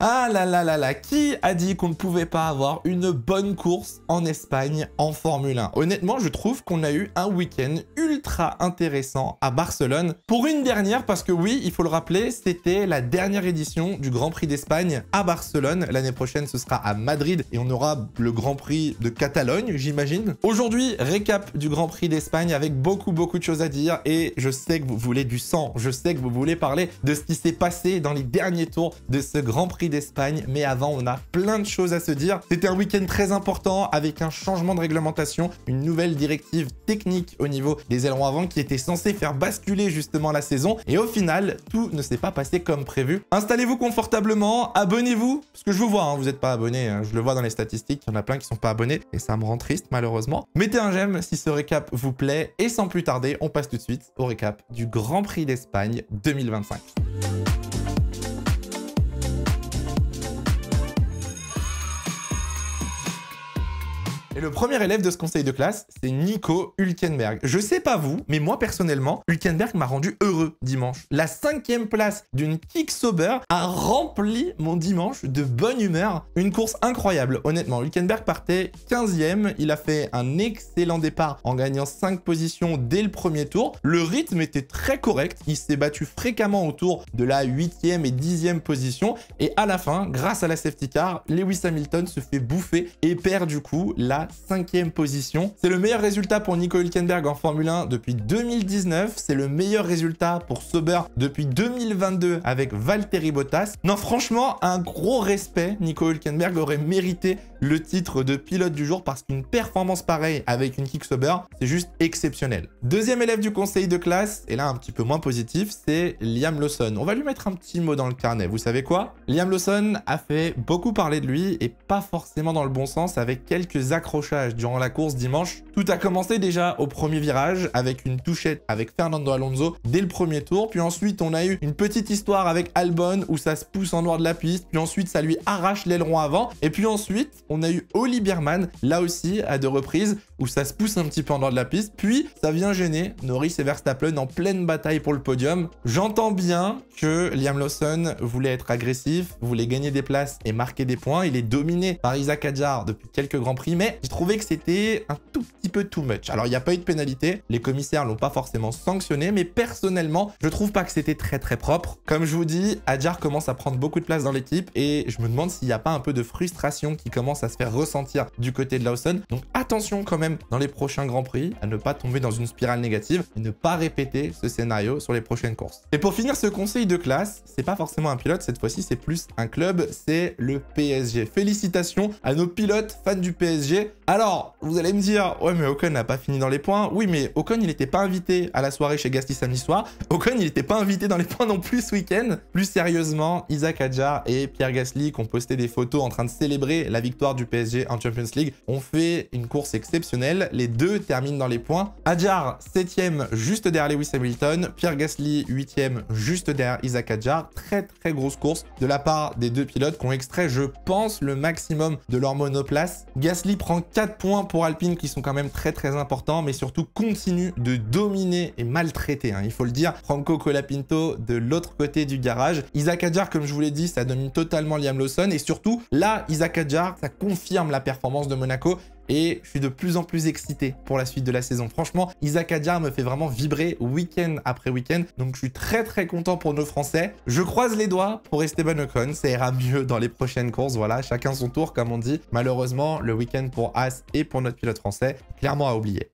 Ah là là là là, qui a dit qu'on ne pouvait pas avoir une bonne course en Espagne en Formule 1? Honnêtement, je trouve qu'on a eu un week-end ultra intéressant à Barcelone. Pour une dernière, parce que oui, il faut le rappeler, c'était la dernière édition du Grand Prix d'Espagne à Barcelone. L'année prochaine, ce sera à Madrid et on aura le Grand Prix de Catalogne, j'imagine. Aujourd'hui, récap du Grand Prix d'Espagne avec beaucoup de choses à dire et je sais que vous voulez du sang. Je sais que vous voulez parler de ce qui s'est passé dans les derniers tours de ce Grand Prix d'Espagne, mais avant on a plein de choses à se dire. C'était un week-end très important avec un changement de réglementation, une nouvelle directive technique au niveau des ailerons avant qui était censée faire basculer justement la saison et au final tout ne s'est pas passé comme prévu. Installez-vous confortablement, abonnez-vous parce que je vous vois, hein, vous n'êtes pas abonné, hein, je le vois dans les statistiques, il y en a plein qui sont pas abonnés et ça me rend triste malheureusement. Mettez un j'aime si ce récap vous plaît et sans plus tarder, on passe tout de suite au récap du Grand Prix d'Espagne 2025. Et le premier élève de ce conseil de classe, c'est Nico Hülkenberg. Je sais pas vous, mais moi personnellement, Hülkenberg m'a rendu heureux dimanche. La 5e place d'une Kick Sauber a rempli mon dimanche de bonne humeur. Une course incroyable, honnêtement. Hülkenberg partait 15e, il a fait un excellent départ en gagnant 5 positions dès le premier tour. Le rythme était très correct, il s'est battu fréquemment autour de la 8e et 10e position. Et à la fin, grâce à la safety car, Lewis Hamilton se fait bouffer et perd du coup la 5e position. C'est le meilleur résultat pour Nico Hülkenberg en Formule 1 depuis 2019. C'est le meilleur résultat pour Sauber depuis 2022 avec Valtteri Bottas. Non, franchement, un gros respect. Nico Hülkenberg aurait mérité le titre de pilote du jour parce qu'une performance pareille avec une Kick Sauber, c'est juste exceptionnel. Deuxième élève du conseil de classe, et là un petit peu moins positif, c'est Liam Lawson. On va lui mettre un petit mot dans le carnet. Vous savez quoi? Liam Lawson a fait beaucoup parler de lui et pas forcément dans le bon sens avec quelques accrochages durant la course dimanche. Tout a commencé déjà au premier virage avec une touchette avec Fernando Alonso dès le premier tour. Puis ensuite, on a eu une petite histoire avec Albon où ça se pousse en noir de la piste. Puis ensuite, ça lui arrache l'aileron avant. Et puis ensuite, on a eu Oli Biermann, là aussi à 2 reprises, où ça se pousse un petit peu en dehors de la piste. Puis, ça vient gêner Norris et Verstappen en pleine bataille pour le podium. J'entends bien que Liam Lawson voulait être agressif, voulait gagner des places et marquer des points. Il est dominé par Isaac Hadjar depuis quelques Grands Prix, mais j'ai trouvé que c'était un tout petit peu too much. Alors, il n'y a pas eu de pénalité. Les commissaires l'ont pas forcément sanctionné, mais personnellement, je trouve pas que c'était très propre. Comme je vous dis, Hadjar commence à prendre beaucoup de place dans l'équipe et je me demande s'il n'y a pas un peu de frustration qui commence à se faire ressentir du côté de Lawson. Donc, attention quand même dans les prochains Grands Prix à ne pas tomber dans une spirale négative et ne pas répéter ce scénario sur les prochaines courses. Et pour finir ce conseil de classe, c'est pas forcément un pilote, cette fois-ci c'est plus un club, c'est le PSG. Félicitations à nos pilotes fans du PSG. Alors, vous allez me dire, ouais mais Ocon n'a pas fini dans les points. Oui mais Ocon il n'était pas invité à la soirée chez Gasly samedi soir. Ocon il n'était pas invité dans les points non plus ce week-end. Plus sérieusement, Isaac Hadjar et Pierre Gasly qui ont posté des photos en train de célébrer la victoire du PSG en Champions League ont fait une course exceptionnelle. Les deux terminent dans les points. Hadjar 7e juste derrière Lewis Hamilton. Pierre Gasly 8e juste derrière Isaac Hadjar. Très grosse course de la part des deux pilotes qui ont extrait, je pense, le maximum de leur monoplace. Gasly prend 4 points pour Alpine qui sont quand même très importants, mais surtout continue de dominer et maltraiter, hein, il faut le dire. Franco Colapinto de l'autre côté du garage. Isaac Hadjar, comme je vous l'ai dit, ça domine totalement Liam Lawson et surtout là, Isaac Hadjar, ça confirme la performance de Monaco. Et je suis de plus en plus excité pour la suite de la saison. Franchement, Isaac Hadjar me fait vraiment vibrer week-end après week-end. Donc, je suis très content pour nos Français. Je croise les doigts pour Esteban Ocon. Ça ira mieux dans les prochaines courses. Voilà, chacun son tour, comme on dit. Malheureusement, le week-end pour As et pour notre pilote français, clairement à oublier.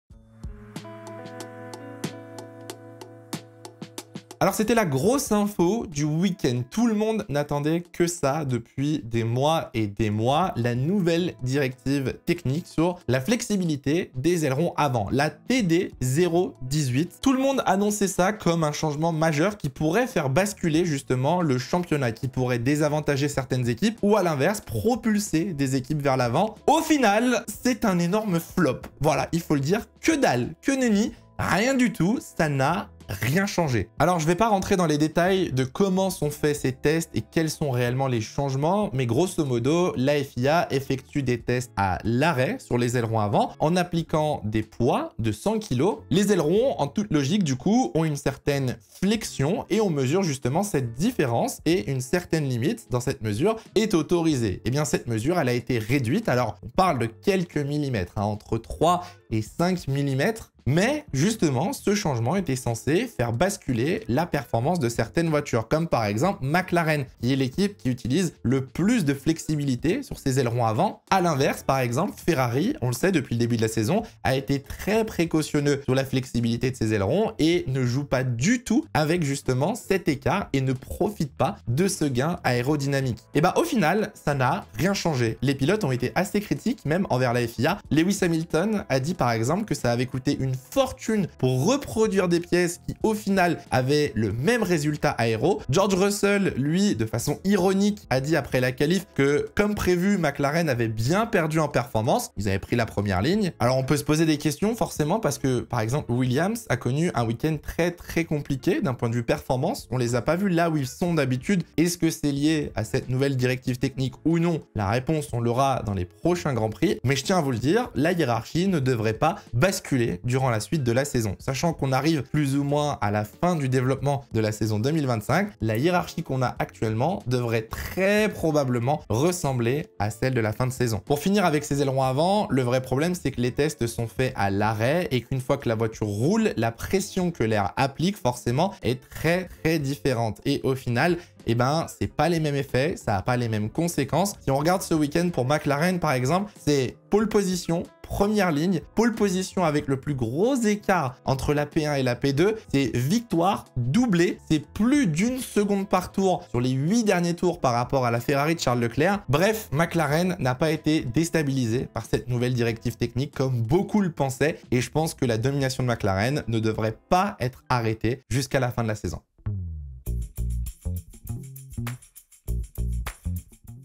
Alors, c'était la grosse info du week-end. Tout le monde n'attendait que ça depuis des mois et des mois. La nouvelle directive technique sur la flexibilité des ailerons avant, la TD 018. Tout le monde annonçait ça comme un changement majeur qui pourrait faire basculer justement le championnat, qui pourrait désavantager certaines équipes ou à l'inverse, propulser des équipes vers l'avant. Au final, c'est un énorme flop. Voilà, il faut le dire, que dalle, que nenni. Rien du tout, ça n'a rien changé. Alors je vais pas rentrer dans les détails de comment sont faits ces tests et quels sont réellement les changements, mais grosso modo, la FIA effectue des tests à l'arrêt sur les ailerons avant en appliquant des poids de 100 kg. Les ailerons, en toute logique du coup, ont une certaine flexion et on mesure justement cette différence et une certaine limite dans cette mesure est autorisée. Et bien cette mesure, elle a été réduite. Alors on parle de quelques millimètres, hein, entre 3 et 5 mm. Mais justement, ce changement était censé faire basculer la performance de certaines voitures, comme par exemple McLaren, qui est l'équipe qui utilise le plus de flexibilité sur ses ailerons avant. À l'inverse, par exemple, Ferrari, on le sait depuis le début de la saison, a été très précautionneux sur la flexibilité de ses ailerons et ne joue pas du tout avec justement cet écart et ne profite pas de ce gain aérodynamique. Et bah au final, ça n'a rien changé. Les pilotes ont été assez critiques, même envers la FIA. Lewis Hamilton a dit par exemple que ça avait coûté une fortune pour reproduire des pièces qui au final avaient le même résultat aéro. George Russell, lui, de façon ironique, a dit après la qualif que comme prévu, McLaren avait bien perdu en performance. Ils avaient pris la première ligne. Alors on peut se poser des questions forcément parce que par exemple Williams a connu un week-end très compliqué d'un point de vue performance. On les a pas vus là où ils sont d'habitude. Est-ce que c'est lié à cette nouvelle directive technique ou non? La réponse on l'aura dans les prochains Grands Prix. Mais je tiens à vous le dire, la hiérarchie ne devrait pas basculer durant la suite de la saison. Sachant qu'on arrive plus ou moins à la fin du développement de la saison 2025, la hiérarchie qu'on a actuellement devrait très probablement ressembler à celle de la fin de saison. Pour finir avec ces ailerons avant, le vrai problème c'est que les tests sont faits à l'arrêt et qu'une fois que la voiture roule, la pression que l'air applique forcément est très différente. Et au final, eh ben, c'est pas les mêmes effets, ça n'a pas les mêmes conséquences. Si on regarde ce week-end pour McLaren, par exemple, c'est pole position, première ligne, pole position avec le plus gros écart entre la P1 et la P2, c'est victoire doublée, c'est plus d'une seconde par tour sur les 8 derniers tours par rapport à la Ferrari de Charles Leclerc. Bref, McLaren n'a pas été déstabilisé par cette nouvelle directive technique comme beaucoup le pensaient et je pense que la domination de McLaren ne devrait pas être arrêtée jusqu'à la fin de la saison.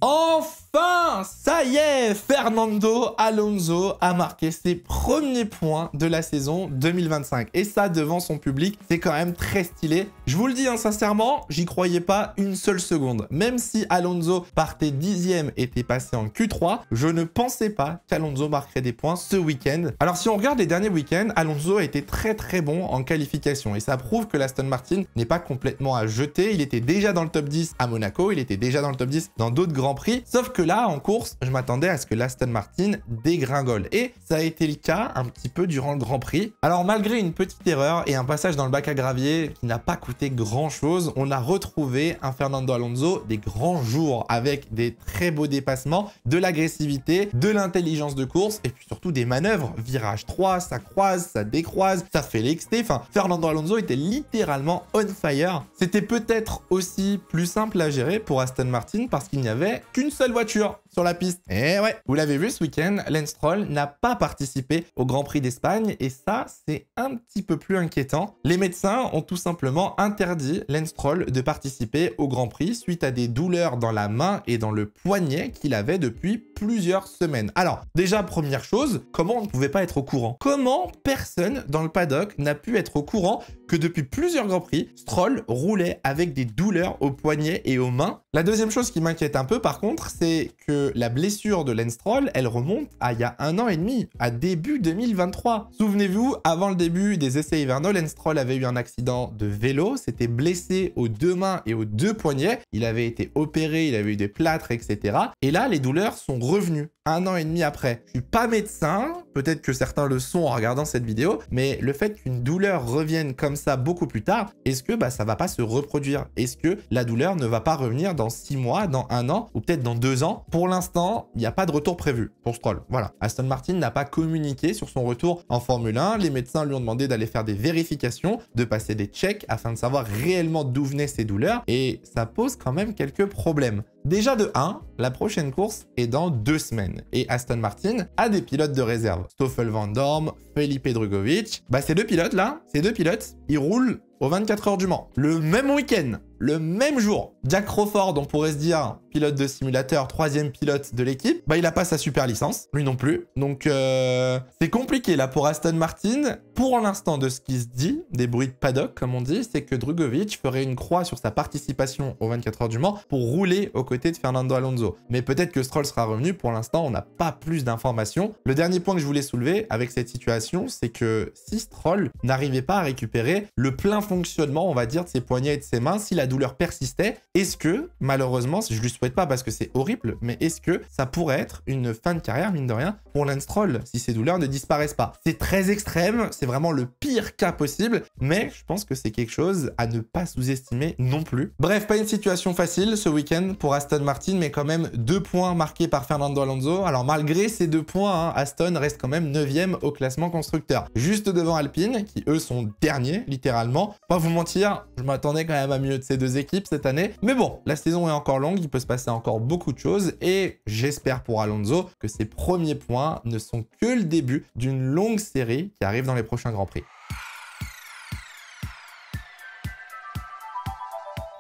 Enfin, ça y est, Fernando Alonso a marqué ses premiers points de la saison 2025. Et ça, devant son public, c'est quand même très stylé. Je vous le dis hein, sincèrement, j'y croyais pas une seule seconde. Même si Alonso partait 10e et était passé en Q3, je ne pensais pas qu'Alonso marquerait des points ce week-end. Alors si on regarde les derniers week-ends, Alonso a été très bon en qualification. Et ça prouve que l'Aston Martin n'est pas complètement à jeter. Il était déjà dans le top 10 à Monaco, il était déjà dans le top 10 dans d'autres grands prix. Sauf que là, en course, je m'attendais à ce que l'Aston Martin dégringole. Et ça a été le cas un petit peu durant le Grand Prix. Alors malgré une petite erreur et un passage dans le bac à gravier qui n'a pas coûté grand chose, on a retrouvé un Fernando Alonso des grands jours avec des très beaux dépassements, de l'agressivité, de l'intelligence de course et puis surtout des manœuvres. Virage 3, ça croise, ça décroise, ça fait l'exté. Enfin, Fernando Alonso était littéralement on fire. C'était peut-être aussi plus simple à gérer pour Aston Martin parce qu'il n'y avait qu'une seule voiture sur la piste. Et ouais, vous l'avez vu ce week-end, Lance Stroll n'a pas participé au Grand Prix d'Espagne et ça, c'est un petit peu plus inquiétant. Les médecins ont tout simplement interdit Lance Stroll de participer au Grand Prix suite à des douleurs dans la main et dans le poignet qu'il avait depuis plusieurs semaines. Alors, déjà, première chose, comment on ne pouvait pas être au courant? Comment personne dans le paddock n'a pu être au courant que depuis plusieurs Grands Prix, Stroll roulait avec des douleurs au poignet et aux mains? La deuxième chose qui m'inquiète un peu par contre, c'est que la blessure de Lance Stroll, elle remonte à il y a 1 an et demi, à début 2023. Souvenez-vous, avant le début des essais hivernaux, Lance Stroll avait eu un accident de vélo, s'était blessé aux 2 mains et aux 2 poignets, il avait été opéré, il avait eu des plâtres, etc. Et là, les douleurs sont revenues 1 an et demi après. Je suis pas médecin, peut-être que certains le sont en regardant cette vidéo, mais le fait qu'une douleur revienne comme ça beaucoup plus tard, est-ce que ça va pas se reproduire? Est-ce que la douleur ne va pas revenir dans 6 mois, dans 1 an ou peut-être dans 2 ans? Pour l'instant, il n'y a pas de retour prévu pour Stroll. Voilà. Aston Martin n'a pas communiqué sur son retour en Formule 1. Les médecins lui ont demandé d'aller faire des vérifications, de passer des checks afin de savoir réellement d'où venaient ces douleurs et ça pose quand même quelques problèmes. Déjà de 1, la prochaine course est dans 2 semaines et Aston Martin a des pilotes de réserve. Stoffel Van Dorn, Felipe Drugovich. Ces deux pilotes là, ils roulent aux 24 heures du Mans. Le même week-end, le même jour. Jack Crawford, on pourrait se dire pilote de simulateur, 3e pilote de l'équipe, bah il a pas sa super licence, lui non plus. Donc c'est compliqué là pour Aston Martin. Pour l'instant, de ce qui se dit, des bruits de paddock comme on dit, c'est que Drugovich ferait une croix sur sa participation aux 24 heures du Mans pour rouler aux côtés de Fernando Alonso. Mais peut-être que Stroll sera revenu, pour l'instant on n'a pas plus d'informations. Le dernier point que je voulais soulever avec cette situation, c'est que si Stroll n'arrivait pas à récupérer le plein fonctionnement, on va dire, de ses poignets et de ses mains, si la douleur persistait, est-ce que, malheureusement, je lui souhaite pas parce que c'est horrible, mais est-ce que ça pourrait être une fin de carrière, mine de rien, pour Lance Stroll, si ces douleurs ne disparaissent pas? C'est très extrême, c'est vraiment le pire cas possible, mais je pense que c'est quelque chose à ne pas sous-estimer non plus. Bref, pas une situation facile ce week-end pour Aston Martin, mais quand même 2 points marqués par Fernando Alonso. Alors malgré ces 2 points, hein, Aston reste quand même 9e au classement constructeur, juste devant Alpine, qui eux sont derniers, littéralement. Pas vous mentir, je m'attendais quand même à mieux de ces deux équipes cette année, mais bon, la saison est encore longue, il peut se passer encore beaucoup de choses, et j'espère pour Alonso que ses premiers points ne sont que le début d'une longue série qui arrive dans les prochains Grands Prix.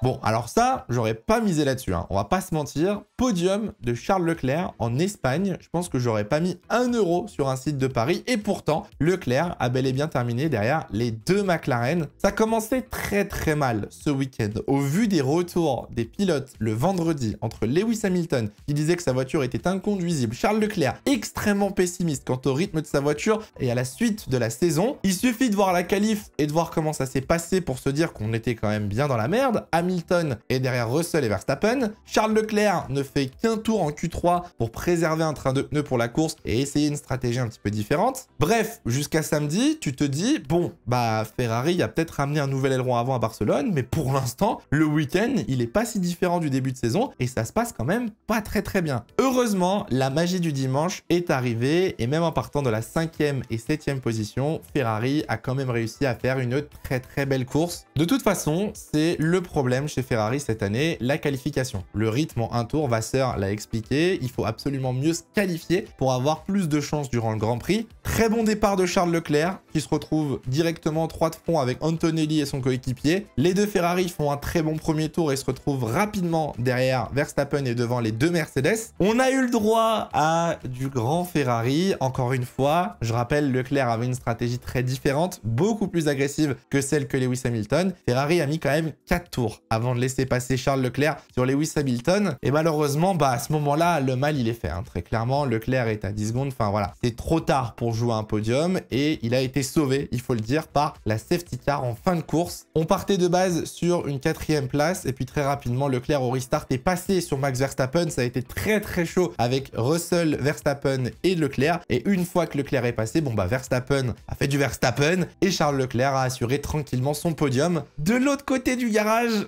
Bon, alors ça, j'aurais pas misé là-dessus, hein. On va pas se mentir. Podium de Charles Leclerc en Espagne. Je pense que j'aurais pas mis 1 € sur un site de Paris. Et pourtant, Leclerc a bel et bien terminé derrière les 2 McLaren. Ça commençait très mal ce week-end. Au vu des retours des pilotes le vendredi entre Lewis Hamilton, qui disait que sa voiture était inconduisible, Charles Leclerc extrêmement pessimiste quant au rythme de sa voiture et à la suite de la saison. Il suffit de voir la qualif et de voir comment ça s'est passé pour se dire qu'on était quand même bien dans la merde. Hamilton est derrière Russell et Verstappen. Charles Leclerc ne fait qu'un tour en Q3 pour préserver un train de pneus pour la course et essayer une stratégie un petit peu différente. Bref, jusqu'à samedi, tu te dis, bon, bah Ferrari a peut-être ramené un nouvel aileron avant à Barcelone, mais pour l'instant, le week-end, il est pas si différent du début de saison et ça se passe quand même pas très bien. Heureusement, la magie du dimanche est arrivée et même en partant de la 5e et 7e position, Ferrari a quand même réussi à faire une très belle course. De toute façon, c'est le problème chez Ferrari cette année, la qualification. Le rythme en un tour, Vasseur l'a expliqué, il faut absolument mieux se qualifier pour avoir plus de chances durant le Grand Prix. Très bon départ de Charles Leclerc, qui se retrouve directement 3 de front avec Antonelli et son coéquipier. Les 2 Ferrari font un très bon premier tour et se retrouvent rapidement derrière Verstappen et devant les 2 Mercedes. On a eu le droit à du grand Ferrari. Encore une fois, je rappelle, Leclerc avait une stratégie très différente, beaucoup plus agressive que celle que Lewis Hamilton. Ferrari a mis quand même 4 tours avant de laisser passer Charles Leclerc sur Lewis Hamilton. Et malheureusement, bah, à ce moment-là, le mal, il est fait. Hein. Très clairement, Leclerc est à 10 secondes. Enfin voilà, c'est trop tard pour jouer à un podium et il a été sauvé, il faut le dire, par la safety car en fin de course. On partait de base sur une 4e place et puis très rapidement, Leclerc au restart est passé sur Max Verstappen. Ça a été très chaud avec Russell, Verstappen et Leclerc. Et une fois que Leclerc est passé, bon bah Verstappen a fait du Verstappen et Charles Leclerc a assuré tranquillement son podium. De l'autre côté du garage,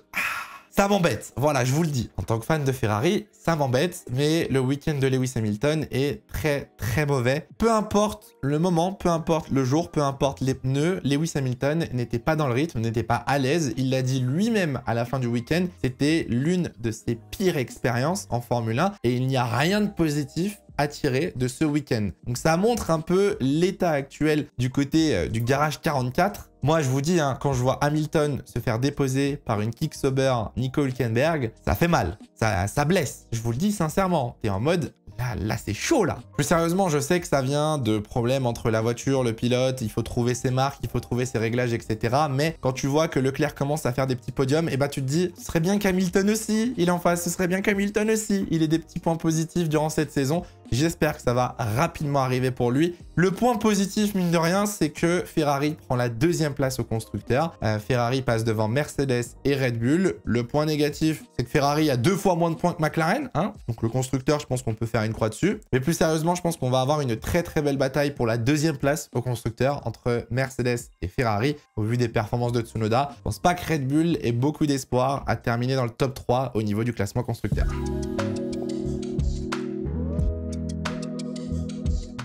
ça m'embête, voilà, je vous le dis. En tant que fan de Ferrari, ça m'embête, mais le week-end de Lewis Hamilton est très mauvais. Peu importe le moment, peu importe le jour, peu importe les pneus, Lewis Hamilton n'était pas dans le rythme, n'était pas à l'aise. Il l'a dit lui-même à la fin du week-end, c'était l'une de ses pires expériences en Formule 1 et il n'y a rien de positif à tirer de ce week-end. Donc ça montre un peu l'état actuel du côté du garage 44. Moi, je vous dis, hein, quand je vois Hamilton se faire déposer par une kick sober Nico Hülkenberg, ça fait mal, ça blesse. Je vous le dis sincèrement, t'es en mode, là c'est chaud là. Plus sérieusement, je sais que ça vient de problèmes entre la voiture, le pilote, il faut trouver ses marques, il faut trouver ses réglages, etc. Mais quand tu vois que Leclerc commence à faire des petits podiums, et bah tu te dis, ce serait bien qu'Hamilton aussi, il est en face, ce serait bien qu'Hamilton aussi, il ait des petits points positifs durant cette saison. J'espère que ça va rapidement arriver pour lui. Le point positif, mine de rien, c'est que Ferrari prend la 2e place au constructeur. Ferrari passe devant Mercedes et Red Bull. Le point négatif, c'est que Ferrari a 2 fois moins de points que McLaren. Hein, donc le constructeur, je pense qu'on peut faire une croix dessus. Mais plus sérieusement, je pense qu'on va avoir une très belle bataille pour la 2e place au constructeur entre Mercedes et Ferrari. Au vu des performances de Tsunoda, je pense pas que Red Bull ait beaucoup d'espoir à terminer dans le top 3 au niveau du classement constructeur.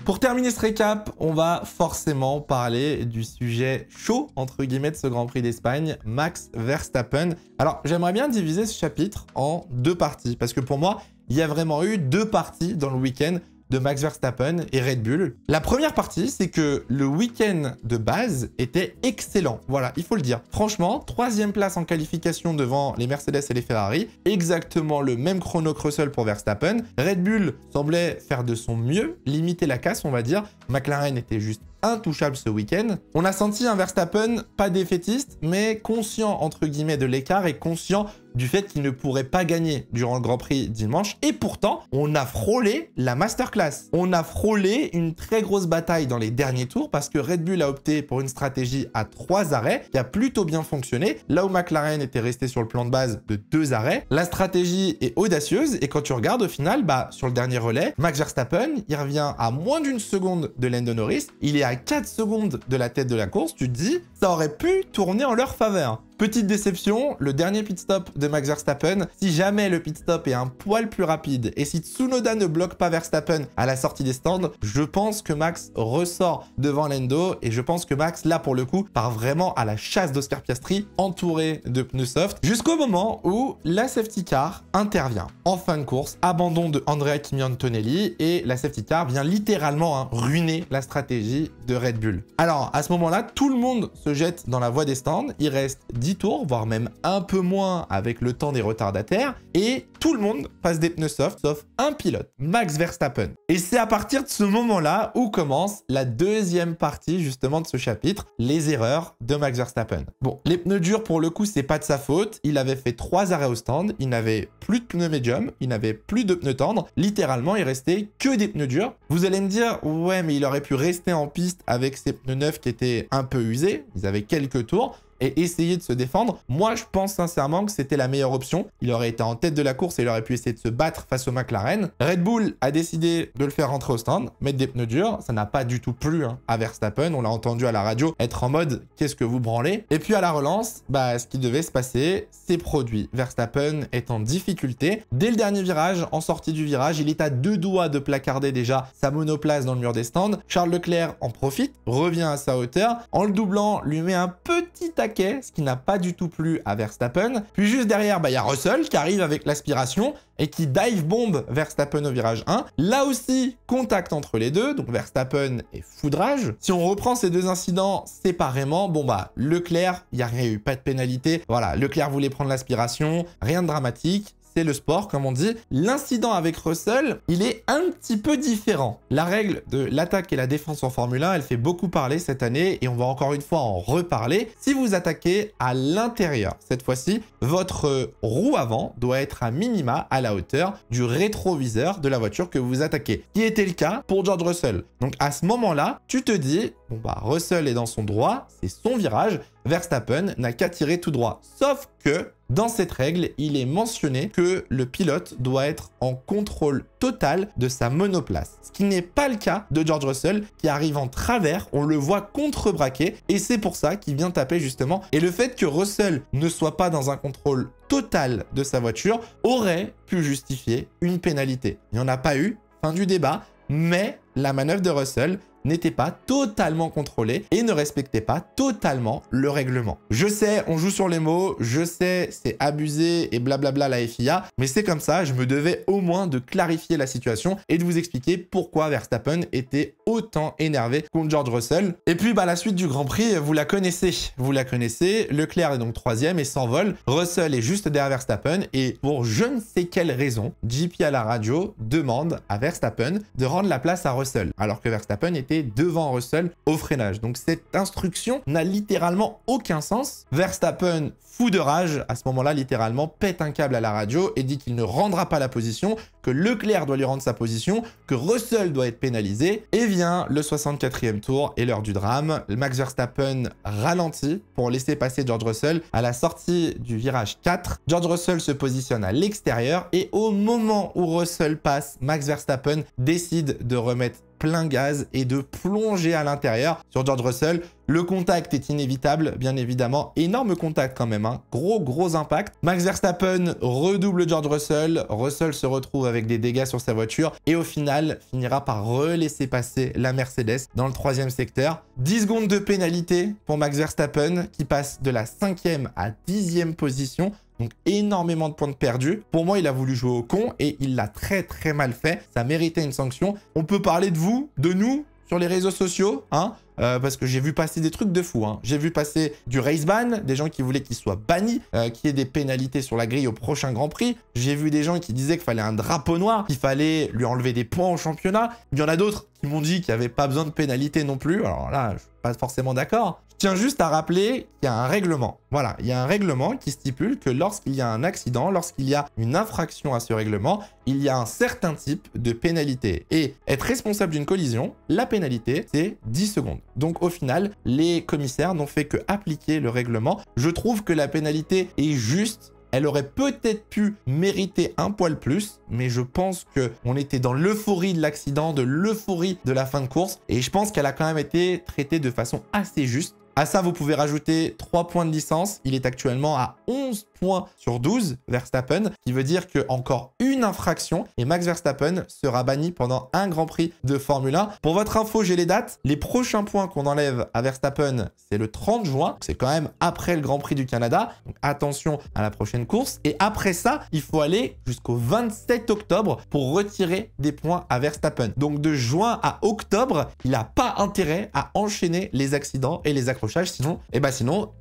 Pour terminer ce récap, on va forcément parler du sujet chaud, entre guillemets, de ce Grand Prix d'Espagne, Max Verstappen. Alors, j'aimerais bien diviser ce chapitre en 2 parties, parce que pour moi, il y a vraiment eu 2 parties dans le week-end de Max Verstappen et Red Bull. La première partie, c'est que le week-end de base était excellent. Voilà, il faut le dire. Franchement, 3e place en qualification devant les Mercedes et les Ferrari. Exactement le même chrono que Russell pour Verstappen. Red Bull semblait faire de son mieux, limiter la casse, on va dire. McLaren était juste intouchable ce week-end. On a senti un Verstappen pas défaitiste, mais conscient entre guillemets de l'écart et conscient du fait qu'il ne pourrait pas gagner durant le Grand Prix dimanche. Et pourtant, on a frôlé la masterclass. On a frôlé une très grosse bataille dans les derniers tours parce que Red Bull a opté pour une stratégie à 3 arrêts qui a plutôt bien fonctionné. Là où McLaren était resté sur le plan de base de 2 arrêts, la stratégie est audacieuse et quand tu regardes au final, sur le dernier relais, Max Verstappen, il revient à moins d'1 seconde de Lando Norris. Il est à 4 secondes de la tête de la course. Tu te dis, ça aurait pu tourner en leur faveur. Petite déception, le dernier pit stop de Max Verstappen, si jamais le pit stop est un poil plus rapide et si Tsunoda ne bloque pas Verstappen à la sortie des stands, je pense que Max ressort devant Lando et je pense que Max, là pour le coup, part vraiment à la chasse d'Oscar Piastri, entouré de pneus soft, jusqu'au moment où la safety car intervient. En fin de course, abandon de Andrea Kimi Antonelli et la safety car vient littéralement ruiner la stratégie de Red Bull. Alors, à ce moment-là, tout le monde se jette dans la voie des stands, il reste 10 tours, voire même un peu moins avec le temps des retardataires, et tout le monde passe des pneus soft, sauf un pilote, Max Verstappen. Et c'est à partir de ce moment-là où commence la deuxième partie justement de ce chapitre, les erreurs de Max Verstappen. Bon, les pneus durs pour le coup, c'est pas de sa faute, il avait fait 3 arrêts au stand, il n'avait plus de pneus médium, il n'avait plus de pneus tendres, littéralement il restait que des pneus durs. Vous allez me dire, ouais mais il aurait pu rester en piste avec ses pneus neufs qui étaient un peu usés, ils avaient quelques tours, et essayer de se défendre. Moi, je pense sincèrement que c'était la meilleure option. Il aurait été en tête de la course et il aurait pu essayer de se battre face au McLaren. Red Bull a décidé de le faire rentrer au stand, mettre des pneus durs. Ça n'a pas du tout plu à Verstappen. On l'a entendu à la radio être en mode « qu'est-ce que vous branlez ?» Et puis à la relance, ce qui devait se passer, c'est produit. Verstappen est en difficulté. Dès le dernier virage, en sortie du virage, il est à 2 doigts de placarder déjà sa monoplace dans le mur des stands. Charles Leclerc en profite, revient à sa hauteur. En le doublant, lui met un petit taquet, ce qui n'a pas du tout plu à Verstappen. Puis juste derrière, il y a Russell qui arrive avec l'aspiration et qui dive bombe Verstappen au virage 1. Là aussi, contact entre les deux, donc Verstappen est foudrage. Si on reprend ces deux incidents séparément, Leclerc, il n'y a rien eu, pas de pénalité. Voilà, Leclerc voulait prendre l'aspiration, rien de dramatique. C'est le sport, comme on dit. L'incident avec Russell, il est un petit peu différent. La règle de l'attaque et la défense en Formule 1, elle fait beaucoup parler cette année et on va encore une fois en reparler. Si vous attaquez à l'intérieur, cette fois-ci, votre roue avant doit être à minima à la hauteur du rétroviseur de la voiture que vous attaquez. Qui était le cas pour George Russell. Donc à ce moment-là, tu te dis, Russell est dans son droit, c'est son virage, Verstappen n'a qu'à tirer tout droit. Sauf que dans cette règle, il est mentionné que le pilote doit être en contrôle total de sa monoplace. Ce qui n'est pas le cas de George Russell qui arrive en travers, on le voit contrebraquer et c'est pour ça qu'il vient taper justement. Et le fait que Russell ne soit pas dans un contrôle total de sa voiture aurait pu justifier une pénalité. Il n'y en a pas eu, fin du débat, mais la manœuvre de Russell n'était pas totalement contrôlé et ne respectait pas totalement le règlement. Je sais, on joue sur les mots, je sais, c'est abusé et blablabla la FIA, mais c'est comme ça, je me devais au moins de clarifier la situation et de vous expliquer pourquoi Verstappen était autant énervé contre George Russell. Et puis la suite du Grand Prix, vous la connaissez, Leclerc est donc 3e et s'envole, Russell est juste derrière Verstappen et pour je ne sais quelle raison, JP à la radio demande à Verstappen de rendre la place à Russell, alors que Verstappen était devant Russell au freinage. Donc cette instruction n'a littéralement aucun sens. Verstappen, fou de rage, à ce moment-là, littéralement, pète un câble à la radio et dit qu'il ne rendra pas la position, que Leclerc doit lui rendre sa position, que Russell doit être pénalisé. Et vient le 64e tour et l'heure du drame. Max Verstappen ralentit pour laisser passer George Russell à la sortie du virage 4. George Russell se positionne à l'extérieur et au moment où Russell passe, Max Verstappen décide de remettre plein gaz et de plonger à l'intérieur sur George Russell. Le contact est inévitable, bien évidemment. Énorme contact quand même, gros impact. Max Verstappen redouble George Russell. Russell se retrouve avec des dégâts sur sa voiture et au final finira par relaisser passer la Mercedes dans le 3e secteur. 10 secondes de pénalité pour Max Verstappen qui passe de la 5e à 10e position. Donc énormément de points de perdus. Pour moi, il a voulu jouer au con et il l'a très très mal fait. Ça méritait une sanction. On peut parler de vous, de nous, sur les réseaux sociaux, hein, parce que j'ai vu passer des trucs de fou. Hein. J'ai vu passer du race ban, des gens qui voulaient qu'il soit banni, qu'il y ait des pénalités sur la grille au prochain Grand Prix. J'ai vu des gens qui disaient qu'il fallait un drapeau noir, qu'il fallait lui enlever des points au championnat. Il y en a d'autres qui m'ont dit qu'il n'y avait pas besoin de pénalité non plus. Alors là, je ne suis pas forcément d'accord. Je tiens juste à rappeler qu'il y a un règlement. Voilà, il y a un règlement qui stipule que lorsqu'il y a un accident, lorsqu'il y a une infraction à ce règlement, il y a un certain type de pénalité. Et être responsable d'une collision, la pénalité, c'est 10 secondes. Donc au final, les commissaires n'ont fait que appliquer le règlement. Je trouve que la pénalité est juste. Elle aurait peut-être pu mériter un poil plus, mais je pense qu'on était dans l'euphorie de l'accident, de l'euphorie de la fin de course. Et je pense qu'elle a quand même été traitée de façon assez juste. À ça, vous pouvez rajouter 3 points de licence. Il est actuellement à 11 points sur 12, Verstappen, qui veut dire qu'encore une infraction et Max Verstappen sera banni pendant un Grand Prix de Formule 1. Pour votre info, j'ai les dates. Les prochains points qu'on enlève à Verstappen, c'est le 30 juin. C'est quand même après le Grand Prix du Canada. Donc attention à la prochaine course. Et après ça, il faut aller jusqu'au 27 octobre pour retirer des points à Verstappen. Donc de juin à octobre, il n'a pas intérêt à enchaîner les accidents et les accrochages. Sinon,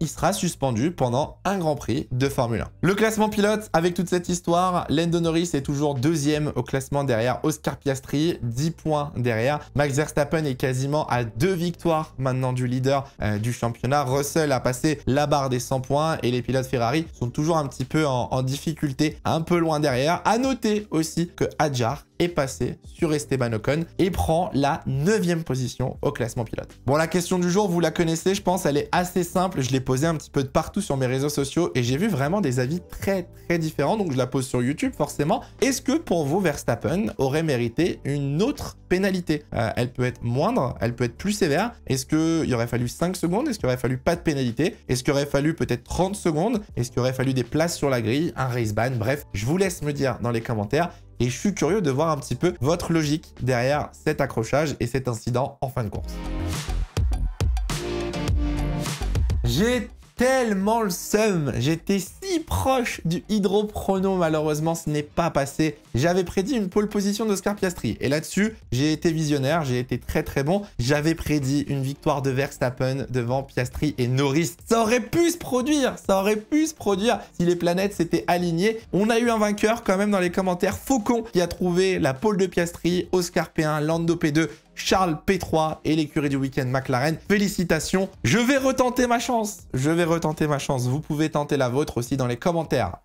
il sera suspendu pendant un Grand Prix de Formule 1. Le classement pilote, avec toute cette histoire, Lando Norris est toujours deuxième au classement derrière Oscar Piastri, 10 points derrière. Max Verstappen est quasiment à 2 victoires maintenant du leader du championnat. Russell a passé la barre des 100 points et les pilotes Ferrari sont toujours un petit peu en difficulté, un peu loin derrière. À noter aussi que Hadjar est passé sur Esteban Ocon et prend la 9e position au classement pilote. Bon, la question du jour, vous la connaissez, je pense, elle est assez simple. Je l'ai posée un petit peu de partout sur mes réseaux sociaux et j'ai vu vraiment des avis très différents, donc je la pose sur YouTube forcément. Est-ce que pour vous, Verstappen aurait mérité une autre pénalité? Elle peut être moindre, elle peut être plus sévère. Est-ce qu'il aurait fallu 5 secondes? Est-ce qu'il aurait fallu pas de pénalité? Est-ce qu'il aurait fallu peut-être 30 secondes? Est-ce qu'il aurait fallu des places sur la grille, un race ban? Bref, je vous laisse me dire dans les commentaires. Et je suis curieux de voir un petit peu votre logique derrière cet accrochage et cet incident en fin de course. J'ai tellement le seum. J'étais si proche du hydroprono. Malheureusement, ce n'est pas passé. J'avais prédit une pole position d'Oscar Piastri. Et là-dessus, j'ai été visionnaire. J'ai été très bon. J'avais prédit une victoire de Verstappen devant Piastri et Norris. Ça aurait pu se produire. Ça aurait pu se produire si les planètes s'étaient alignées. On a eu un vainqueur quand même dans les commentaires. Faucon qui a trouvé la pole de Piastri, Oscar P1, Lando P2, Charles P3 et l'écurie du week-end McLaren. Félicitations. Je vais retenter ma chance. Vous pouvez tenter la vôtre aussi dans les commentaires.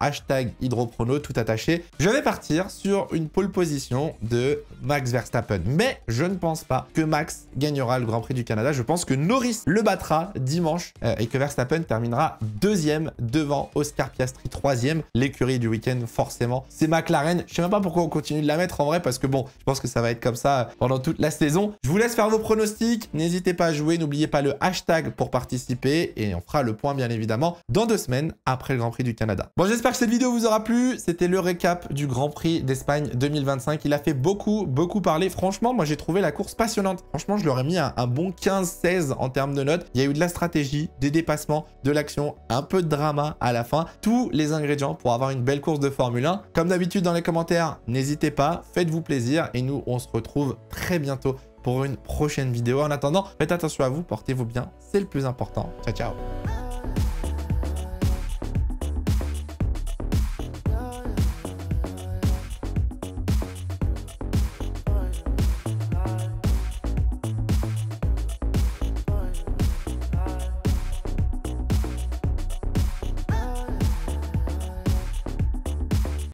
#hydroprono tout attaché. Je vais partir sur une pole position de Max Verstappen. Mais je ne pense pas que Max gagnera le Grand Prix du Canada. Je pense que Norris le battra dimanche et que Verstappen terminera 2e devant Oscar Piastri 3e. L'écurie du week-end, forcément, c'est McLaren. Je sais même pas pourquoi on continue de la mettre en vrai parce que bon, je pense que ça va être comme ça pendant toute la saison. Je vous laisse faire vos pronostics. N'hésitez pas à jouer. N'oubliez pas le hashtag pour participer. Et on fera le point, bien évidemment, dans 2 semaines après le Grand Prix du Canada. Bon, j'espère que cette vidéo vous aura plu. C'était le récap du Grand Prix d'Espagne 2025. Il a fait beaucoup parler. Franchement, moi, j'ai trouvé la course passionnante. Franchement, je leur ai mis un bon 15-16 en termes de notes. Il y a eu de la stratégie, des dépassements, de l'action, un peu de drama à la fin. Tous les ingrédients pour avoir une belle course de Formule 1. Comme d'habitude, dans les commentaires, n'hésitez pas. Faites-vous plaisir. Et nous, on se retrouve très bientôt pour une prochaine vidéo. En attendant, faites attention à vous, portez-vous bien, c'est le plus important. Ciao, ciao.